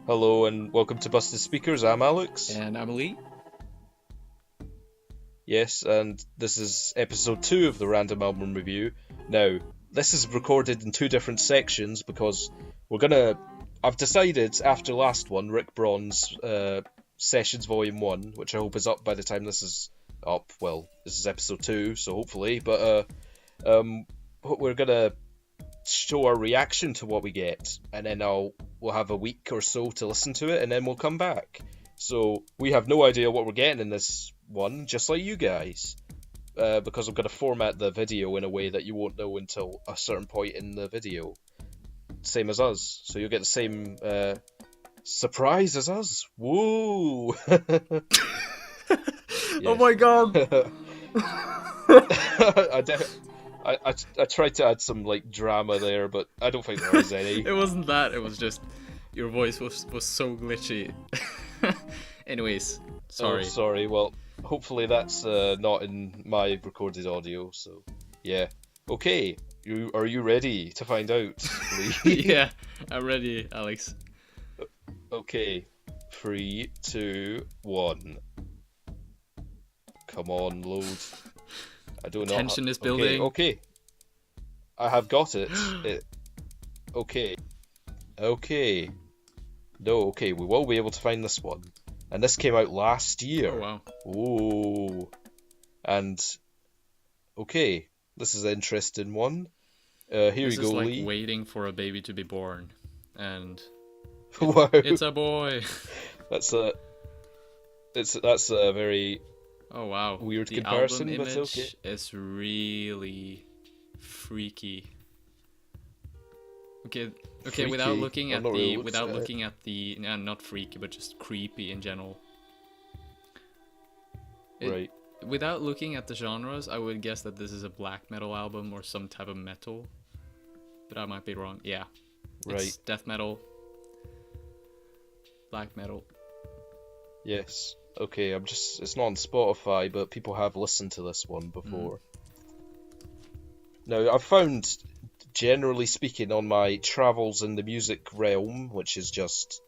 Hello and welcome to Busted Speakers. I'm Alex. And I'm Lee. Yes, and this is episode 2 of the Random Album Review. Now, this is recorded in 2 different sections because I've decided after last one, Rick Braun's Sessions Volume 1, which I hope is up by the time this is up. Well, this is episode 2, so hopefully. But we're gonna show our reaction to what we get, and then we'll have a week or so to listen to it, and then we'll come back. So we have no idea what we're getting in this one, just like you guys, because I'm going to format the video in a way that you won't know until a certain point in the video. Same as us, so you'll get the same surprise as us. Woo! Oh my god! I tried to add some like drama there, but I don't think there was any. It wasn't that. It was just your voice was so glitchy. Anyways, sorry. Oh, sorry. Well, hopefully that's not in my recorded audio. So yeah. Okay. Are you ready to find out, Lee? Yeah, I'm ready, Alex. Okay. 3, 2, 1. Come on, load. I don't know. Tension is building. Okay. I have got it. Okay. No, okay, we will be able to find this one. And this came out last year. Oh, wow. Ooh. And, okay, this is an interesting one. Here this you go, is like Lee. waiting for a baby to be born. And Wow. it's a boy. That's a very Oh wow. weird The comparison, album but image okay. is really freaky. Okay, Freaky. without looking I'm at not really not freaky, but just creepy in general. Right. Without looking at the genres, I would guess that this is a black metal album or some type of metal. But I might be wrong. Yeah. Right. It's death metal. Black metal. Yes. Okay, it's not on Spotify, but people have listened to this one before. Now, I've found, generally speaking, on my travels in the music realm, which is just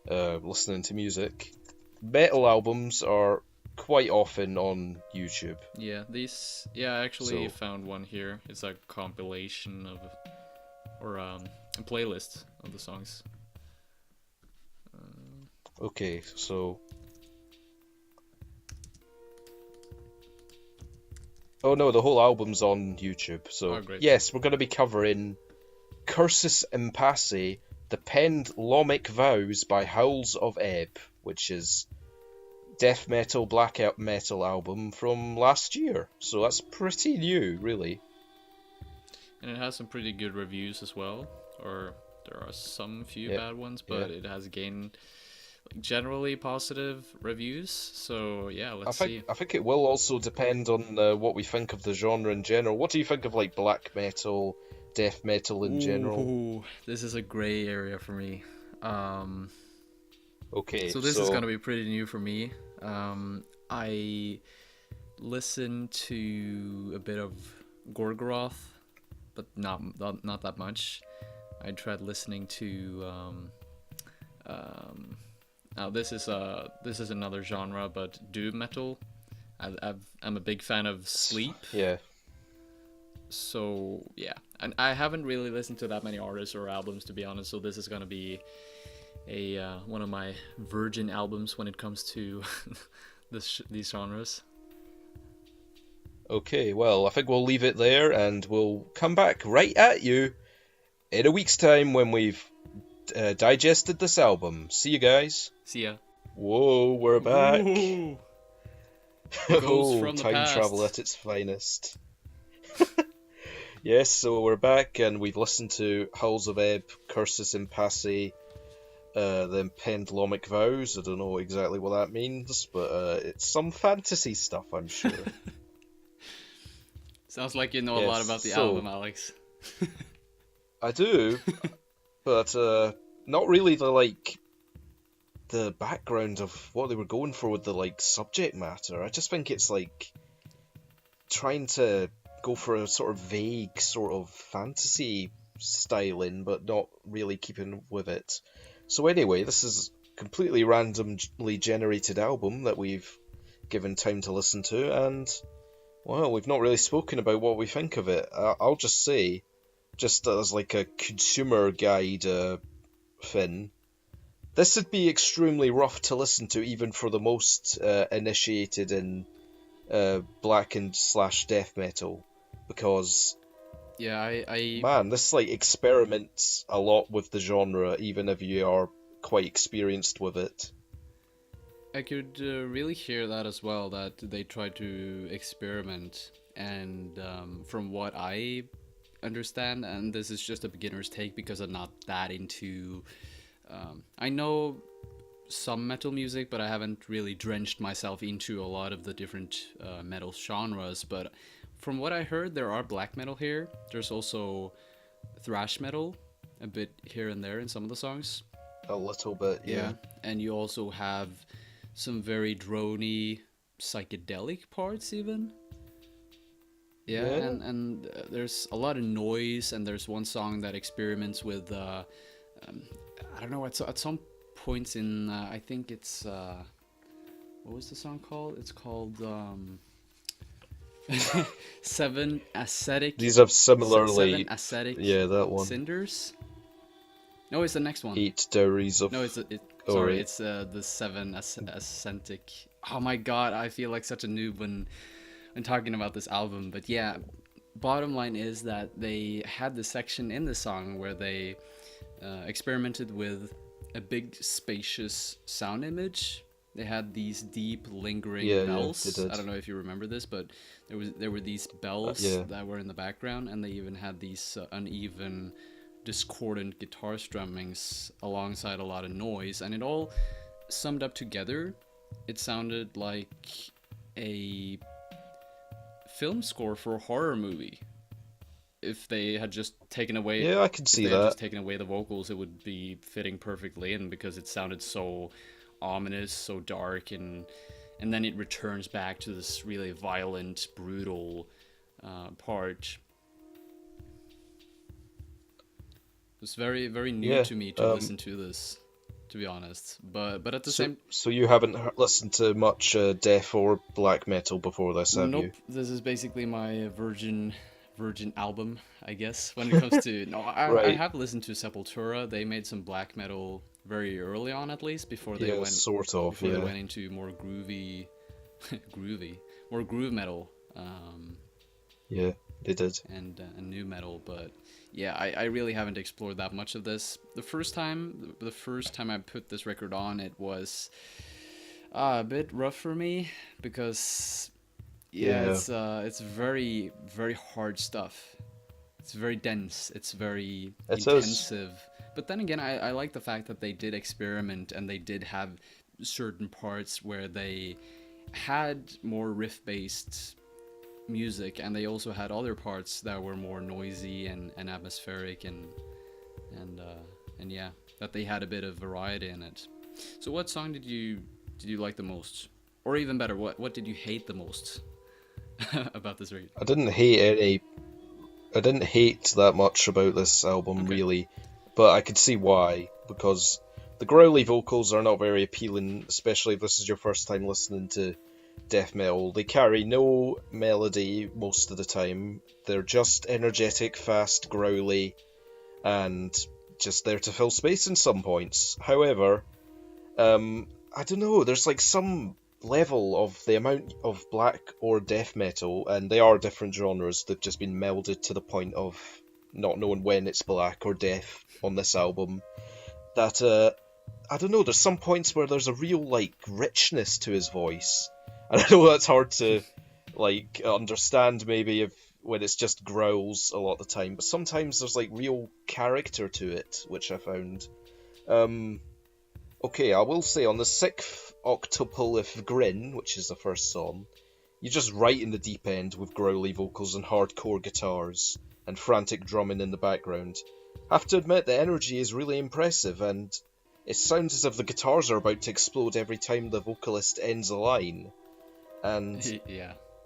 listening to music, metal albums are quite often on YouTube. Yeah, I actually So- found one here. It's a compilation of, or a playlist of the songs. Okay, so... Oh no, the whole album's on YouTube, so... Oh, great. Yes, we're going to be covering Cursus Impasse, the Pendlomic Vows by Howls of Ebb, which is death metal, black metal album from last year. So that's pretty new, really. And it has some pretty good reviews as well. Or there are some few Yeah, bad ones, but it has gained generally positive reviews. So yeah, let's see. I think it will also depend on what we think of the genre in general. What do you think of like black metal, death metal in general? Ooh, this is a gray area for me. Okay, So this is gonna be pretty new for me. I listened to a bit of Gorgoroth, but not that much. I tried listening to now this is another genre, but doom metal. I'm a big fan of Sleep. Yeah. So yeah, and I haven't really listened to that many artists or albums, to be honest. So this is gonna be a one of my virgin albums when it comes to these genres. Okay, well, I think we'll leave it there, and we'll come back right at you in a week's time when we've digested this album. See you guys. See ya. Whoa, we're back. Ooh. Ghosts from the time past. travel at its finest. Yes, so we're back, and we've listened to Howls of Ebb, Cursus Impasse, the Pendlomic Vows. I don't know exactly what that means, but it's some fantasy stuff, I'm sure. Sounds like you know a lot about the album, Alex. I do, but not really the background of what they were going for with the subject matter. I just think it's trying to go for a sort of vague sort of fantasy styling, but not really keeping with it. So anyway, this is completely randomly generated album that we've given time to listen to, and well, we've not really spoken about what we think of it. I'll just say, just as like a consumer guide thing, this would be extremely rough to listen to even for the most initiated in black and slash death metal, because Yeah, I man, this like experiments a lot with the genre, even if you are quite experienced with it. I could really hear that as well, that they try to experiment. And from what I understand, and this is just a beginner's take because I'm not that into. I know some metal music, but I haven't really drenched myself into a lot of the different metal genres. But from what I heard, there are black metal here. There's also thrash metal, a bit here and there in some of the songs. A little bit, yeah. And you also have some very drony, psychedelic parts, even. Yeah. And there's a lot of noise, and there's one song that experiments with, I don't know, at some points in, I think it's, what was the song called? It's called, Seven Ascetic. These have similarly, Seven Ascetic that one. Cinders. No, it's the next one. 8 Dowries of... No, it's the Seven Ascetic. Oh my god, I feel like such a noob when talking about this album. But yeah, bottom line is that they had this section in the song where they experimented with a big spacious sound image. They had these deep lingering bells. They did. I don't know if you remember this, but there were these bells that were in the background, and they even had these uneven, discordant guitar strummings alongside a lot of noise, and it all summed up together. It sounded like a film score for a horror movie. If they had just taken away, I can see if they that. had just taken away the vocals, it would be fitting perfectly in, because it sounded so ominous, so dark, and then it returns back to this really violent, brutal part. It was very, very new to me to listen to this, to be honest. But at the same... So you haven't listened to much death or black metal before this, have you? Nope. This is basically my virgin album, I guess, when it comes to... No, I have listened to Sepultura. They made some black metal very early on, at least, before they went... They went into more groovy... more groove metal. Yeah, they did. And new metal, but... Yeah, I really haven't explored that much of this. The first time I put this record on, it was a bit rough for me, because it's very, very hard stuff. It's very dense. It's very intensive. But then again, I like the fact that they did experiment, and they did have certain parts where they had more riff-based music, and they also had other parts that were more noisy and atmospheric, and yeah, that they had a bit of variety in it. So what song did you like the most, or even better, what did you hate the most about this record? I didn't hate that much about this album, really, but I could see why, because the growly vocals are not very appealing, especially if this is your first time listening to death metal. They carry no melody most of the time. They're just energetic, fast, growly, and just there to fill space in some points. However, I don't know, there's like some level of the amount of black or death metal, and they are different genres, they've just been melded to the point of not knowing when it's black or death on this album, that I don't know, there's some points where there's a real like richness to his voice. And I know that's hard to, like, understand maybe when it's just growls a lot of the time, but sometimes there's, like, real character to it, which I found. Okay, I will say, on the 6th Octopolyph Grin, which is the first song, you're just right in the deep end with growly vocals and hardcore guitars, and frantic drumming in the background. I have to admit, the energy is really impressive, and it sounds as if the guitars are about to explode every time the vocalist ends a line. And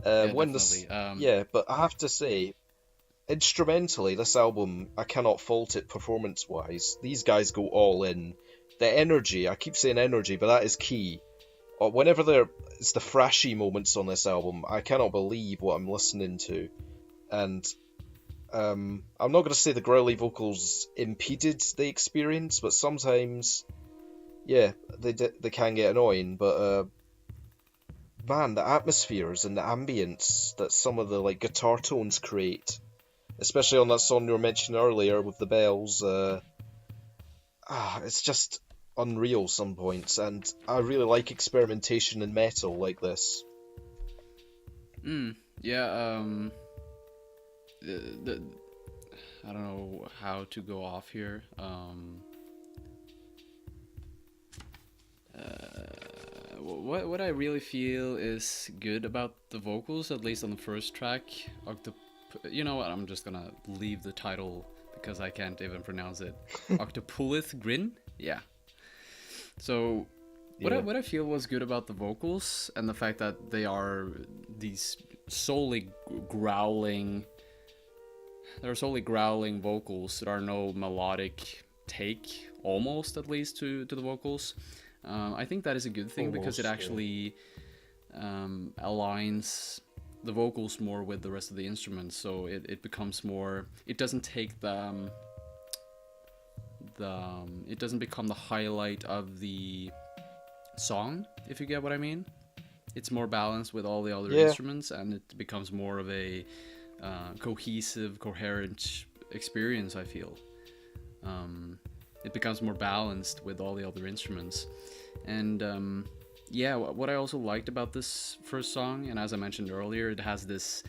but I have to say, instrumentally, this album, I cannot fault it performance-wise. These guys go all in. the energy. I keep saying energy, but that is key. Whenever it's the thrashy moments on this album, I cannot believe what I'm listening to. And I'm not going to say the growly vocals impeded the experience, but sometimes, yeah, they can get annoying. But man, the atmospheres and the ambience that some of the like guitar tones create, especially on that song you were mentioning earlier with the bells, it's just unreal some points, and I really like experimentation in metal like this. Yeah, I don't know how to go off here. What I really feel is good about the vocals, at least on the first track, you know what? I'm just gonna leave the title because I can't even pronounce it. Octopulith Grin, yeah. So what I feel was good about the vocals and the fact that they are these solely growling. They're solely growling vocals. There are no melodic take, almost at least, to the vocals. I think that is a good thing because it actually aligns the vocals more with the rest of the instruments. So it becomes more. It doesn't take it doesn't become the highlight of the song, if you get what I mean. It's more balanced with all the other instruments, and it becomes more of a cohesive, coherent experience, I feel. It becomes more balanced with all the other instruments. And what I also liked about this first song, and as I mentioned earlier, it has this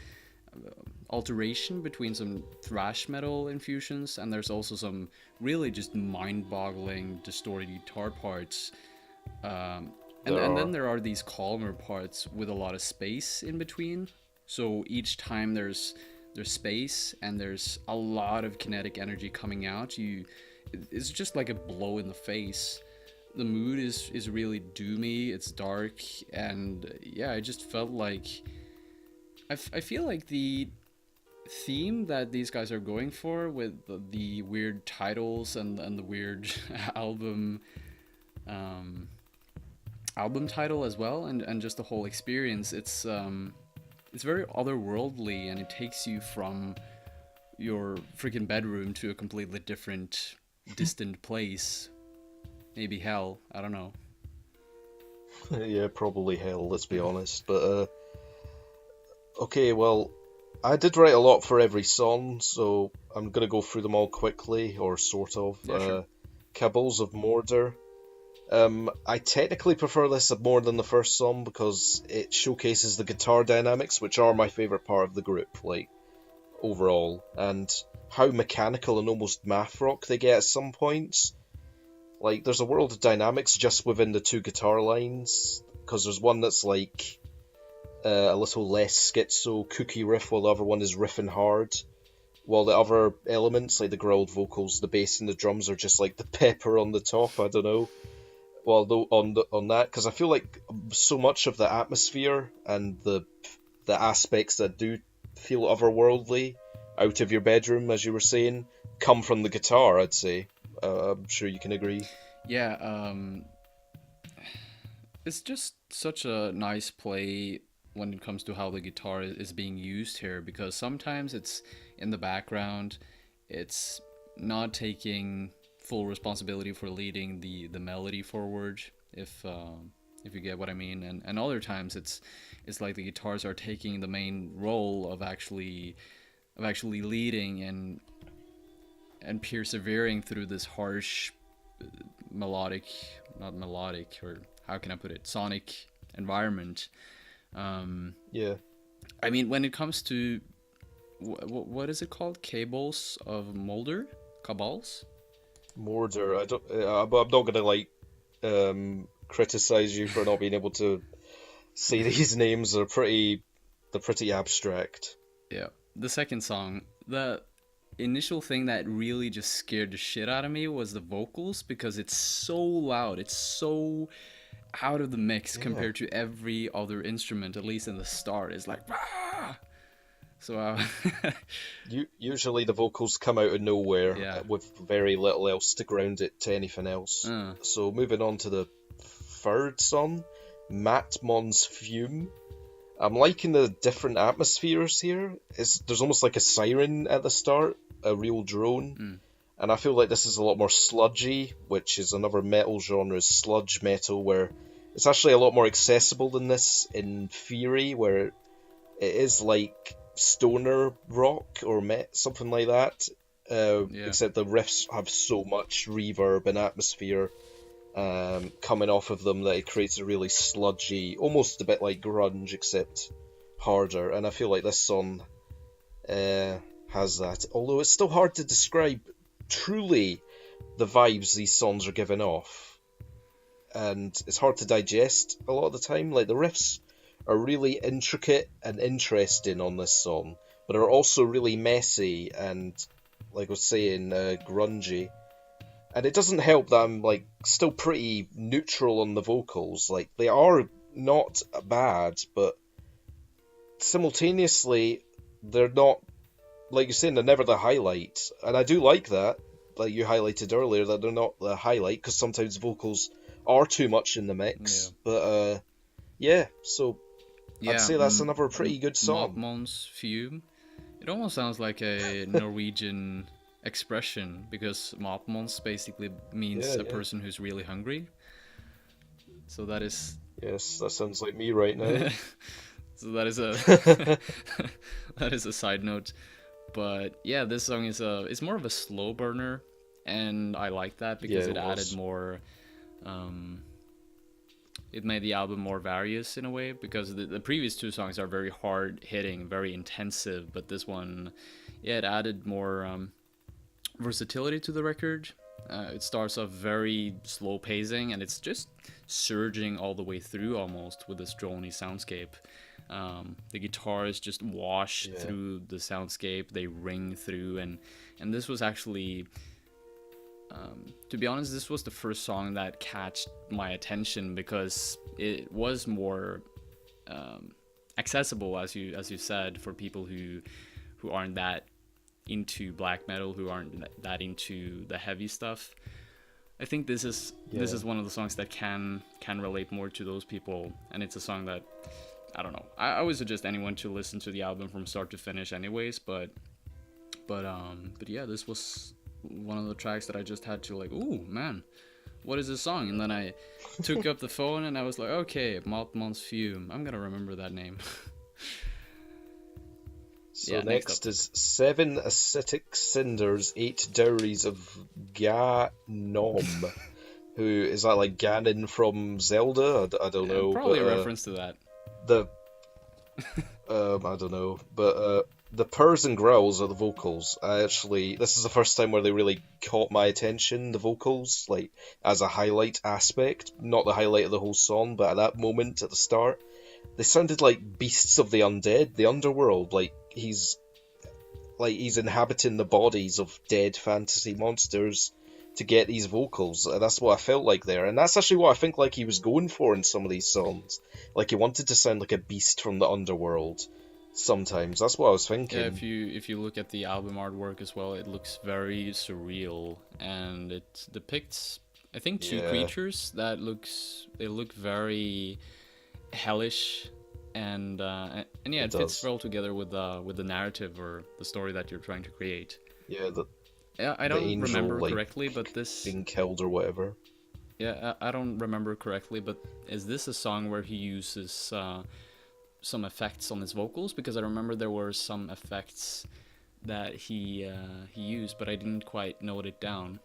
alteration between some thrash metal infusions, and there's also some really just mind-boggling distorted guitar parts. And then there are these calmer parts with a lot of space in between. So each time there's space and there's a lot of kinetic energy coming out. It's just like a blow in the face. The mood is really doomy. It's dark, and yeah, I just felt like I feel like the theme that these guys are going for with the weird titles and the weird album title as well, and just the whole experience, it's very otherworldly, and it takes you from your freaking bedroom to a completely different, distant place. Maybe hell, I don't know. Yeah, probably hell, let's be honest. But okay, well, I did write a lot for every song, so I'm gonna go through them all quickly, or sort of. Yeah, sure. Cabals of Mordor. I technically prefer this more than the first song because it showcases the guitar dynamics, which are my favourite part of the group, like, overall, and how mechanical and almost math rock they get at some points. Like, there's a world of dynamics just within the two guitar lines, because there's one that's like a little less schizo, kooky riff, while the other one is riffing hard, while the other elements, like the growled vocals, the bass and the drums, are just like the pepper on the top, I don't know. Well, though, on that, because I feel like so much of the atmosphere and the aspects that do feel otherworldly, out of your bedroom, as you were saying, come from the guitar, I'd say. I'm sure you can agree. Yeah, it's just such a nice play when it comes to how the guitar is being used here, because sometimes it's in the background, it's not taking full responsibility for leading the melody forward, if you get what I mean, and other times it's like the guitars are taking the main role of actually leading and persevering through this harsh not melodic, or how can I put it, sonic environment. Yeah. I mean, when it comes to what is it called? Cabals of Mordor? Cabals? Mordor. I'm not gonna like criticize you for not being able to say these names. They're pretty abstract. Yeah. The second song, the initial thing that really just scared the shit out of me was the vocals, because it's so loud. It's so out of the mix compared to every other instrument, at least in the start. It's like, ah! So Usually the vocals come out of nowhere yeah. with very little else to ground it to anything else. So moving on to the third song, Matmon's Fume. I'm liking the different atmospheres here. There's almost like a siren at the start, a real drone. And I feel like this is a lot more sludgy, which is another metal genre, sludge metal, where it's actually a lot more accessible than this in theory, where it is like stoner rock or something like that. Except the riffs have so much reverb and atmosphere coming off of them that it creates a really sludgy, almost a bit like grunge, except harder. And I feel like this song has that. Although it's still hard to describe truly the vibes these songs are giving off. And it's hard to digest a lot of the time. Like, the riffs are really intricate and interesting on this song, but are also really messy and, like I was saying, grungy. And it doesn't help that I'm, like, still pretty neutral on the vocals. Like, they are not bad, but simultaneously, they're not, like you're saying, they're never the highlight. And I do like that, like you highlighted earlier, that they're not the highlight, because sometimes vocals are too much in the mix. Yeah. But, so I'd say that's another pretty good song. Matmon's Fume. It almost sounds like a Norwegian expression, because Matmons basically means a person who's really hungry. So that is... Yes, that sounds like me right now. So that is a that is a side note. But yeah, this song is it's more of a slow burner, and I like that because it added more. It made the album more various in a way, because the previous two songs are very hard hitting, very intensive, but this one, it added more versatility to the record. It starts off very slow pacing, and it's just surging all the way through almost with this drony soundscape. The guitars just wash through the soundscape, they ring through, and this was actually, to be honest, this was the first song that catched my attention, because it was more accessible, as you said, for people who aren't that into black metal, who aren't that into the heavy stuff. I think this is one of the songs that can relate more to those people, and it's a song that, I don't know, I would suggest anyone to listen to the album from start to finish anyways, but yeah, this was one of the tracks that I just had to, like, ooh man, what is this song? And then I took up the phone and I was like, okay, Matmon's Fume, I'm gonna remember that name. So next is 7 Acidic Cinders, 8 Dowries of Ganom. Who is that, like Ganon from Zelda? I don't know. Probably a reference to that. I don't know, but the purrs and growls are the vocals. This is the first time where they really caught my attention, the vocals, like, as a highlight aspect. Not the highlight of the whole song, but at that moment at the start, they sounded like beasts of the undead, the underworld. Like he's inhabiting the bodies of dead fantasy monsters to get these vocals. That's what I felt like there, and that's actually what I think like he was going for in some of these songs. Like, he wanted to sound like a beast from the underworld. Sometimes that's what I was thinking. Yeah, if you look at the album artwork as well, it looks very surreal, and it depicts, I think, two creatures that look very hellish, and it fits well together with the narrative or the story that you're trying to create. Yeah, I don't angel, remember like, correctly, but this being killed or whatever. Yeah, I don't remember correctly, but is this a song where he uses some effects on his vocals? Because I remember there were some effects that he used, but I didn't quite note it down.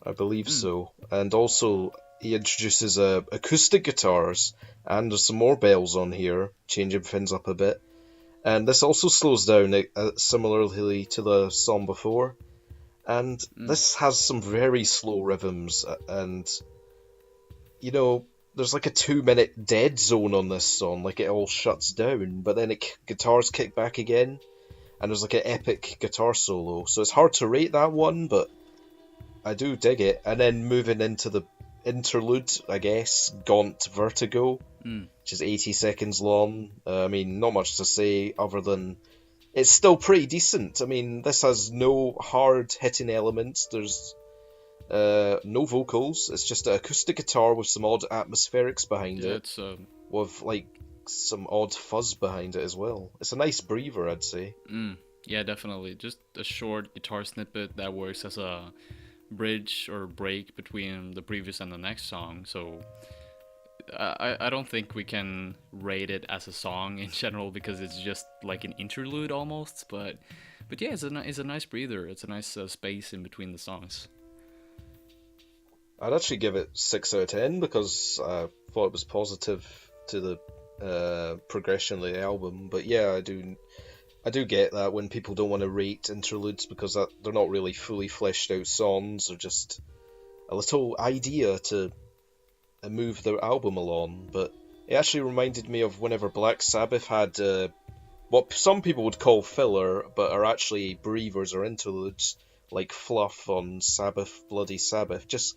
I believe so. And also, he introduces acoustic guitars, and there's some more bells on here, changing things up a bit. And this also slows down similarly to the song before. And this has some very slow rhythms, and, you know, there's like a 2-minute dead zone on this song, like it all shuts down, but then guitars kick back again, and there's like an epic guitar solo. So it's hard to rate that one, but I do dig it. And then moving into the interlude, I guess, Gaunt Vertigo. which is 80 seconds long. I mean, not much to say other than it's still pretty decent. I mean, this has no hard hitting elements. There's no vocals. It's just an acoustic guitar with some odd atmospherics behind it, it's with like some odd fuzz behind it as well. It's a nice breather, I'd say. yeah, definitely. Just a short guitar snippet that works as a bridge or break between the previous and the next song. So I don't think we can rate it as a song in general because it's just like an interlude almost. But yeah, it's a nice breather. It's a nice space in between the songs. I'd actually give it 6 out of 10 because I thought it was positive to the progression of the album. But yeah, I do get that when people don't want to rate interludes because they're not really fully fleshed out songs, they're just a little idea to move the album along. But it actually reminded me of whenever Black Sabbath had what some people would call filler, but are actually breathers or interludes, like Fluff on Sabbath, Bloody Sabbath. Just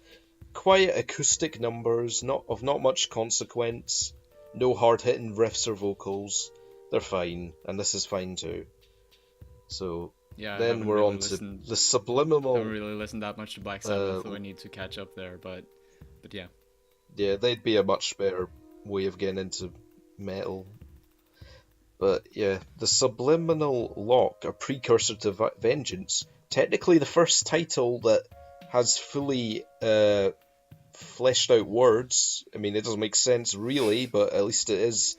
quiet acoustic numbers, not much consequence, no hard-hitting riffs or vocals. They're fine, and this is fine too. So Yeah, then we're on to the Subliminal. I haven't really listened that much to Black Sabbath, so I need to catch up there. But yeah. Yeah, they'd be a much better way of getting into metal. But yeah, the Subliminal Lock, a precursor to Vengeance, technically the first title that has fully fleshed out words. I mean, it doesn't make sense really, but at least it is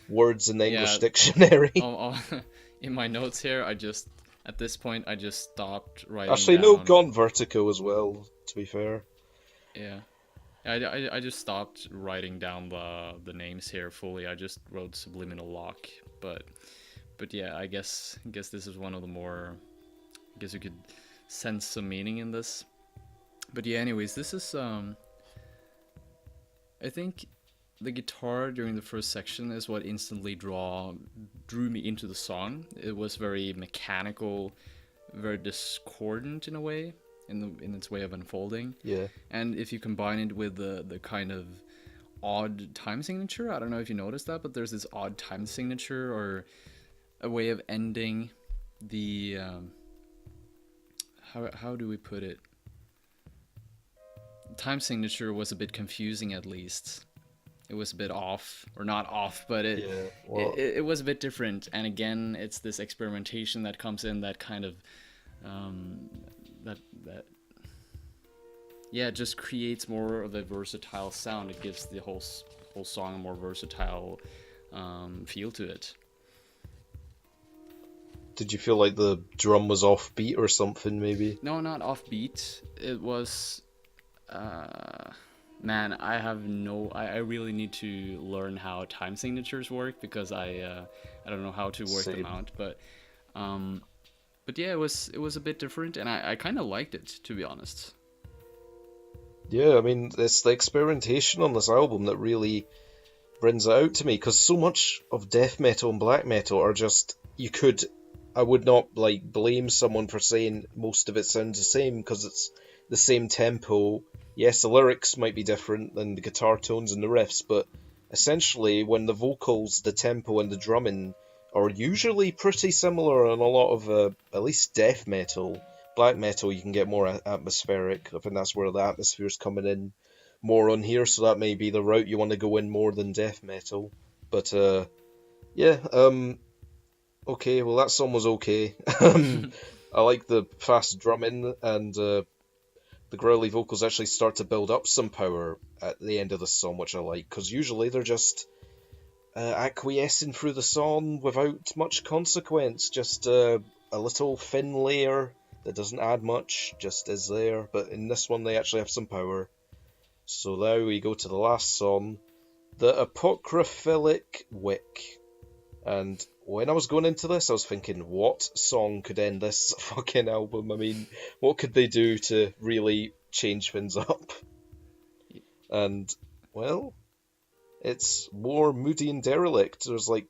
words in the English dictionary. In my notes here, at this point I just stopped writing. Actually, down... no, Gone Vertigo as well, to be fair. Yeah. I just stopped writing down the names here fully. I just wrote Subliminal Lock, but yeah, I guess this is one of the more. I guess you could sense some meaning in this. But yeah, anyways, this is I think the guitar during the first section is what instantly drew me into the song. It was very mechanical, very discordant in a way. In its way of unfolding. Yeah. And if you combine it with the kind of odd time signature, I don't know if you noticed that, but there's this odd time signature or a way of ending the how do we put it? Time signature was a bit confusing, at least. It was a bit off, or not off, but it was a bit different. And again, it's this experimentation that comes in that kind of that it just creates more of a versatile sound. It gives the whole song a more versatile feel to it. Did you feel like the drum was offbeat or something, maybe? No, not offbeat. It was man, I really need to learn how time signatures work because I don't know how to work them out, but yeah, it was a bit different, and I kind of liked it, to be honest. Yeah, I mean, it's the experimentation on this album that really brings it out to me, because so much of death metal and black metal are just, I would not, like, blame someone for saying most of it sounds the same, because it's the same tempo. Yes, the lyrics might be different than the guitar tones and the riffs, but essentially, when the vocals, the tempo, and the drumming are usually pretty similar on a lot of, at least death metal. Black metal, you can get more atmospheric. I think that's where the atmosphere's coming in more on here, so that may be the route you want to go in more than death metal. But, yeah, okay, well that song was okay. I like the fast drumming, and the growly vocals actually start to build up some power at the end of the song, which I like, because usually they're just acquiescing through the song without much consequence, just a little thin layer that doesn't add much, just is there, but in this one they actually have some power. So now we go to the last song, The Apocryphalic Wick. And when I was going into this, I was thinking, what song could end this fucking album? I mean, what could they do to really change things up? And, well, it's more moody and derelict. There's like,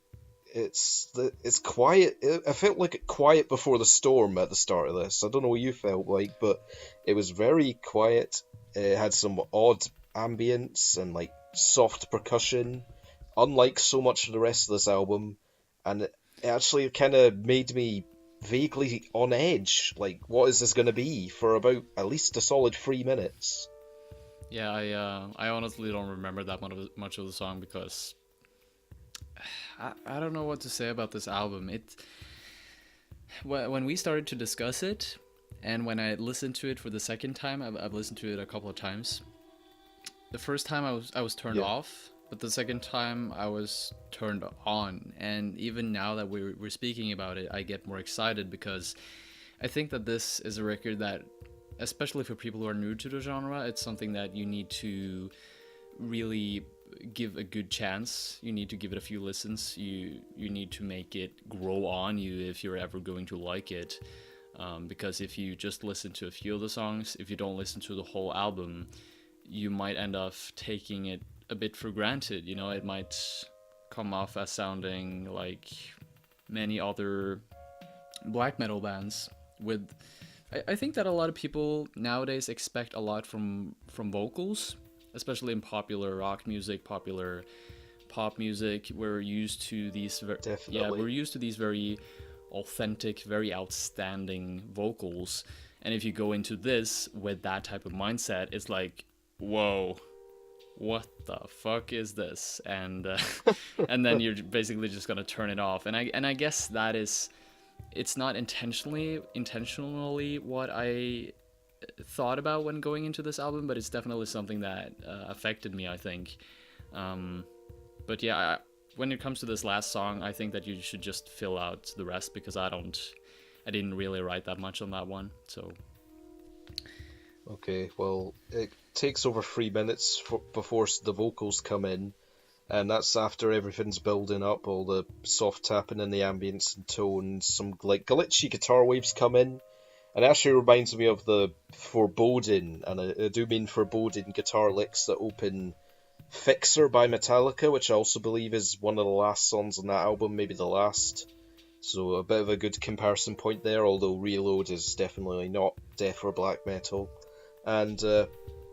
it's quiet. I felt like quiet before the storm at the start of this. I don't know what you felt like, but it was very quiet. It had some odd ambience and like soft percussion. unlike so much of the rest of this album, and it actually kind of made me vaguely on edge. Like, what is this going to be for about at least a solid 3 minutes? Yeah, I honestly don't remember that much of the song because I don't know what to say about this album. When we started to discuss it, and when I listened to it for the second time, I've listened to it a couple of times. The first time I was turned off, but the second time I was turned on. And even now that we're speaking about it, I get more excited because I think that this is a record that, especially for people who are new to the genre, it's something that you need to really give a good chance. You need to give it a few listens. You need to make it grow on you if you're ever going to like it. Because if you just listen to a few of the songs, if you don't listen to the whole album, you might end up taking it a bit for granted. You know, it might come off as sounding like many other black metal bands with... I think that a lot of people nowadays expect a lot from vocals, especially in popular rock music, popular pop music. We're used to these we're used to these very authentic, very outstanding vocals. And if you go into this with that type of mindset, it's like, whoa, what the fuck is this? And and then you're basically just gonna turn it off. And I guess that is, it's not intentionally what I thought about when going into this album, but it's definitely something that affected me, I think. But yeah, when it comes to this last song, I think that you should just fill out the rest because I didn't really write that much on that one. So Okay, well, it takes over 3 minutes before the vocals come in, and that's after everything's building up, all the soft tapping in the ambience and tones, some like glitchy guitar waves come in, and it actually reminds me of the foreboding, and I do mean foreboding guitar licks that open Fixer by Metallica, which I also believe is one of the last songs on that album, maybe the last. So a bit of a good comparison point there, although Reload is definitely not death or black metal. And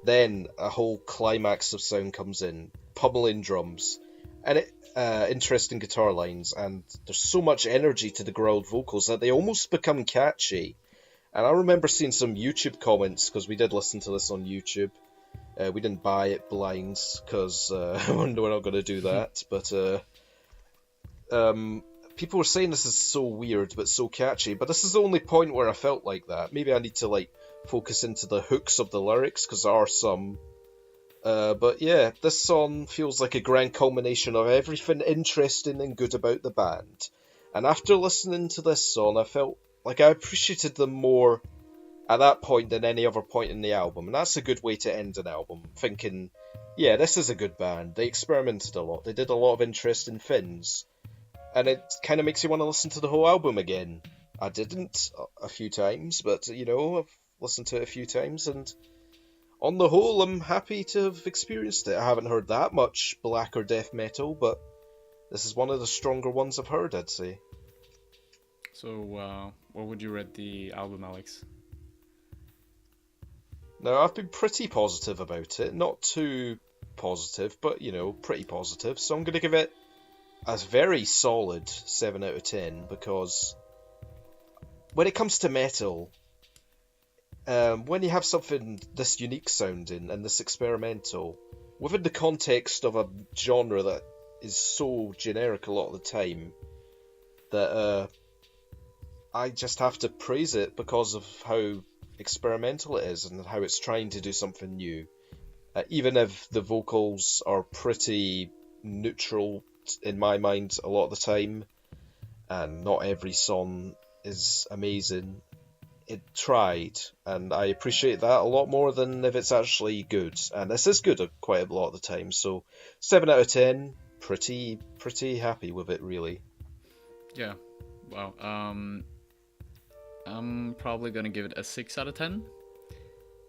then a whole climax of sound comes in, pummeling drums, and interesting guitar lines, and there's so much energy to the growled vocals that they almost become catchy. And I remember seeing some YouTube comments, because we did listen to this on YouTube. We didn't buy it blind, because we're not going to do that, but people were saying this is so weird, but so catchy. But this is the only point where I felt like that. Maybe I need to, focus into the hooks of the lyrics, because there are some. But yeah, this song feels like a grand culmination of everything interesting and good about the band. And after listening to this song, I felt like I appreciated them more at that point than any other point in the album. And that's a good way to end an album, thinking, yeah, this is a good band. They experimented a lot. They did a lot of interesting things. And it kind of makes you want to listen to the whole album again. I didn't a few times, but, I've listened to it a few times, and on the whole, I'm happy to have experienced it. I haven't heard that much black or death metal, but this is one of the stronger ones I've heard, I'd say. So, what would you rate the album, Alex? Now, I've been pretty positive about it. Not too positive, but, pretty positive. So I'm going to give it a very solid 7 out of 10, because when it comes to metal, when you have something this unique sounding and this experimental, within the context of a genre that is so generic a lot of the time, that I just have to praise it because of how experimental it is and how it's trying to do something new. Even if the vocals are pretty neutral in my mind a lot of the time, and not every song is amazing, it tried, and I appreciate that a lot more than if it's actually good. And this is good quite a lot of the time, so 7 out of 10, pretty happy with it, really. Yeah, wow. I'm probably gonna give it a 6 out of 10,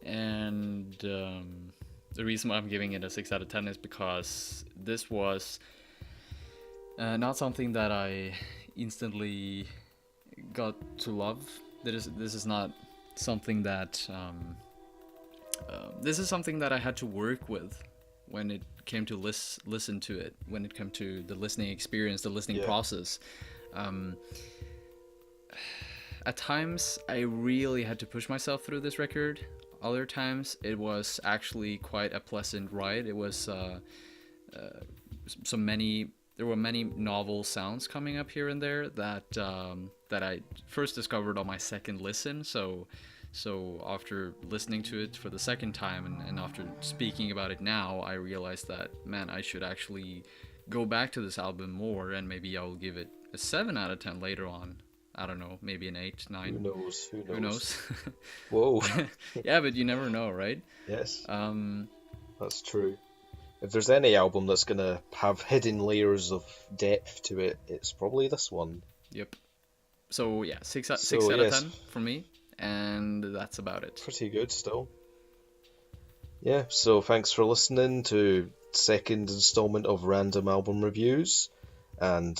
and the reason why I'm giving it a 6 out of 10 is because this was not something that I instantly got to love. This is not something that this is something that I had to work with when it came to listen to it, when it came to the listening experience, the listening Yeah. process. At times, I really had to push myself through this record. Other times, it was actually quite a pleasant ride. It was there were many novel sounds coming up here and there that I first discovered on my second listen. So after listening to it for the second time and after speaking about it now, I realized that, man, I should actually go back to this album more, and maybe I will give it a 7 out of 10 later on. I don't know, maybe an 8, 9. Who knows? Whoa. Whoa. Yeah, but you never know, right? Yes. That's true. If there's any album that's gonna have hidden layers of depth to it, it's probably this one. Yep. So yeah, 6 out of 10 for me, and that's about it. Pretty good still. Yeah, so thanks for listening to second installment of Random Album Reviews. And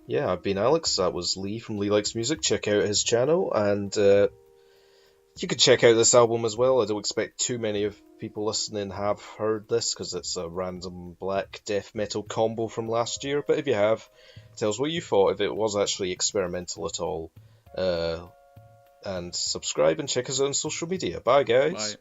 yeah, I've been Alex, that was Lee from Lee Likes Music. Check out his channel, and you can check out this album as well. I don't expect too many of people listening have heard this, because it's a random black death metal combo from last year, but if you have, tell us what you thought, if it was actually experimental at all. And subscribe and check us out on social media. Bye guys! Bye.